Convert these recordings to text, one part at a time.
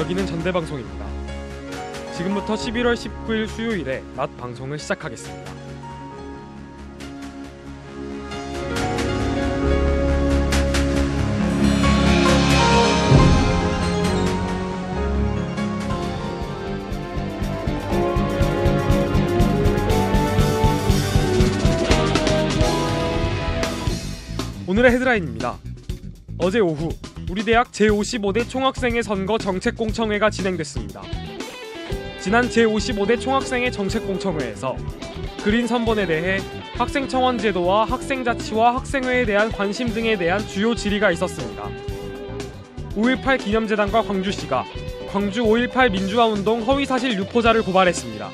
여기는 전대방송입니다. 지금부터 11월 19일 수요일에 낮 방송을 시작하겠습니다. 오늘의 헤드라인입니다. 어제 오후 우리 대학 제55대 총학생회 선거 정책공청회가 진행됐습니다. 지난 제55대 총학생회 정책공청회에서 그린 선본에 대해 학생청원 제도와 학생자치와 학생회에 대한 관심 등에 대한 주요 질의가 있었습니다. 5.18 기념재단과 광주시가 광주 5.18 민주화운동 허위사실 유포자를 고발했습니다.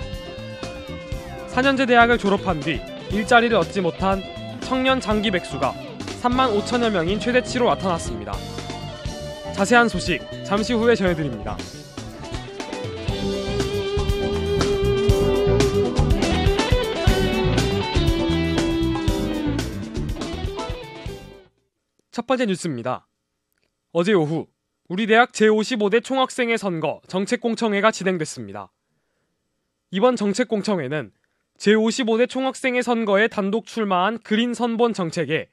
4년제 대학을 졸업한 뒤 일자리를 얻지 못한 청년 장기 백수가 3만 5천여 명인 최대치로 나타났습니다. 자세한 소식 잠시 후에 전해드립니다. 첫 번째 뉴스입니다. 어제 오후 우리 대학 제55대 총학생회 선거 정책공청회가 진행됐습니다. 이번 정책공청회는 제55대 총학생회 선거에 단독 출마한 그린 선본 정책에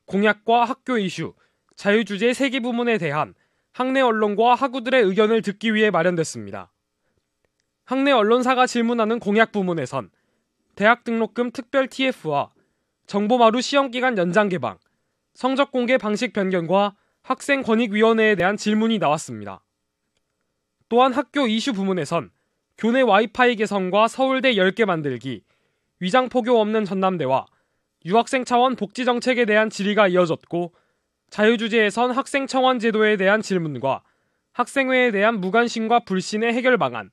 공약과 학교 이슈, 자유주제 3개 부문에 대한 학내 언론과 학우들의 의견을 듣기 위해 마련됐습니다. 학내 언론사가 질문하는 공약 부문에선 대학 등록금 특별 TF와 정보마루 시험기간 연장 개방, 성적 공개 방식 변경과 학생권익위원회에 대한 질문이 나왔습니다. 또한 학교 이슈 부문에선 교내 와이파이 개선과 서울대 10개 만들기, 위장포교 없는 전남대와 유학생 차원 복지 정책에 대한 질의가 이어졌고, 자유주제에선 학생청원 제도에 대한 질문과 학생회에 대한 무관심과 불신의 해결 방안,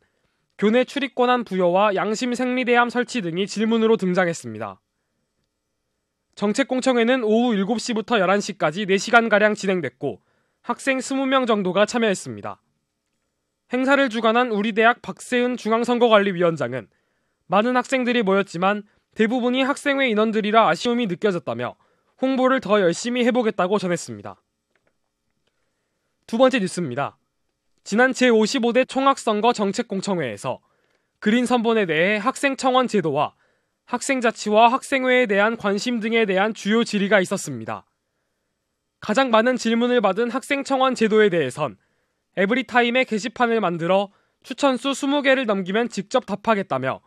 교내 출입권한 부여와 양심 생리대함 설치 등이 질문으로 등장했습니다. 정책공청회는 오후 7시부터 11시까지 4시간가량 진행됐고 학생 20명 정도가 참여했습니다. 행사를 주관한 우리대학 박세은 중앙선거관리위원장은 많은 학생들이 모였지만 대부분이 학생회 인원들이라 아쉬움이 느껴졌다며 홍보를 더 열심히 해보겠다고 전했습니다. 두 번째 뉴스입니다. 지난 제55대 총학선거 정책공청회에서 그린 선본에 대해 학생청원 제도와 학생자치와 학생회에 대한 관심 등에 대한 주요 질의가 있었습니다. 가장 많은 질문을 받은 학생청원 제도에 대해선 에브리타임의 게시판을 만들어 추천수 20개를 넘기면 직접 답하겠다며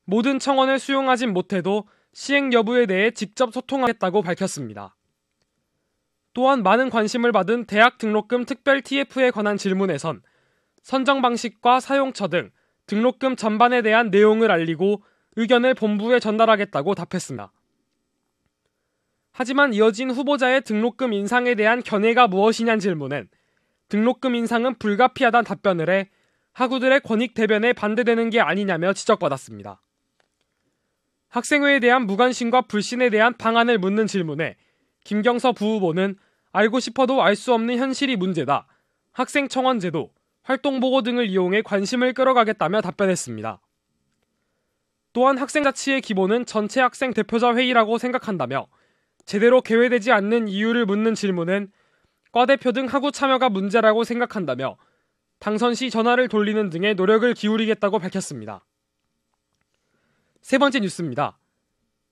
모든 청원을 수용하진 못해도 시행 여부에 대해 직접 소통하겠다고 밝혔습니다. 또한 많은 관심을 받은 대학 등록금 특별 TF에 관한 질문에선 선정 방식과 사용처 등 등록금 전반에 대한 내용을 알리고 의견을 본부에 전달하겠다고 답했습니다. 하지만 이어진 후보자의 등록금 인상에 대한 견해가 무엇이냐는 질문엔 등록금 인상은 불가피하다는 답변을 해 학우들의 권익 대변에 반대되는 게 아니냐며 지적받았습니다. 학생회에 대한 무관심과 불신에 대한 방안을 묻는 질문에 김경서 부후보는 알고 싶어도 알 수 없는 현실이 문제다. 학생청원 제도, 활동보고 등을 이용해 관심을 끌어가겠다며 답변했습니다. 또한 학생자치의 기본은 전체 학생 대표자 회의라고 생각한다며 제대로 개회되지 않는 이유를 묻는 질문은 과대표 등 학우 참여가 문제라고 생각한다며 당선 시 전화를 돌리는 등의 노력을 기울이겠다고 밝혔습니다. 세 번째 뉴스입니다.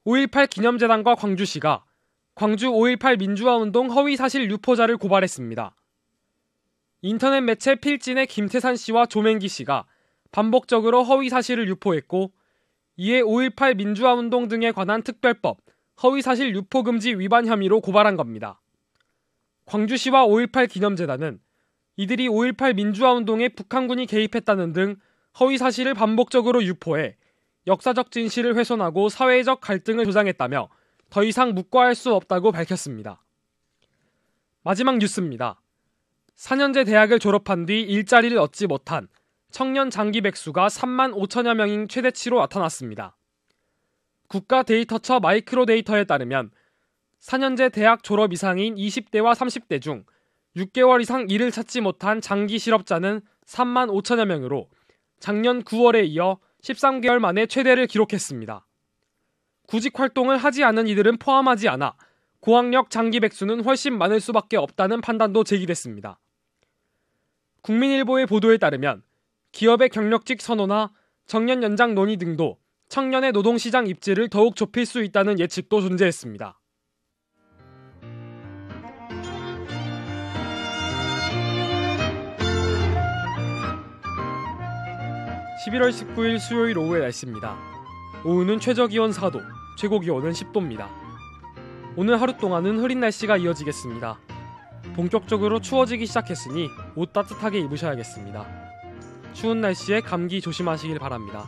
5.18 기념재단과 광주시가 광주 5.18 민주화운동 허위사실 유포자를 고발했습니다. 인터넷 매체 필진의 김태산 씨와 조맹기 씨가 반복적으로 허위사실을 유포했고 이에 5.18 민주화운동 등에 관한 특별법 허위사실 유포금지 위반 혐의로 고발한 겁니다. 광주시와 5.18 기념재단은 이들이 5.18 민주화운동에 북한군이 개입했다는 등 허위사실을 반복적으로 유포해 역사적 진실을 훼손하고 사회적 갈등을 조장했다며 더 이상 묵과할 수 없다고 밝혔습니다. 마지막 뉴스입니다. 4년제 대학을 졸업한 뒤 일자리를 얻지 못한 청년 장기 백수가 3만 5천여 명인 최대치로 나타났습니다. 국가데이터처 마이크로데이터에 따르면 4년제 대학 졸업 이상인 20대와 30대 중 6개월 이상 일을 찾지 못한 장기 실업자는 3만 5천여 명으로 작년 9월에 이어 13개월 만에 최대를 기록했습니다. 구직 활동을 하지 않은 이들은 포함하지 않아 고학력 장기 백수는 훨씬 많을 수밖에 없다는 판단도 제기됐습니다. 국민일보의 보도에 따르면 기업의 경력직 선호나 정년 연장 논의 등도 청년의 노동시장 입지를 더욱 좁힐 수 있다는 예측도 존재했습니다. 11월 19일 수요일 오후의 날씨입니다. 오후는 최저기온 4도, 최고기온은 10도입니다. 오늘 하루 동안은 흐린 날씨가 이어지겠습니다. 본격적으로 추워지기 시작했으니 옷 따뜻하게 입으셔야겠습니다. 추운 날씨에 감기 조심하시길 바랍니다.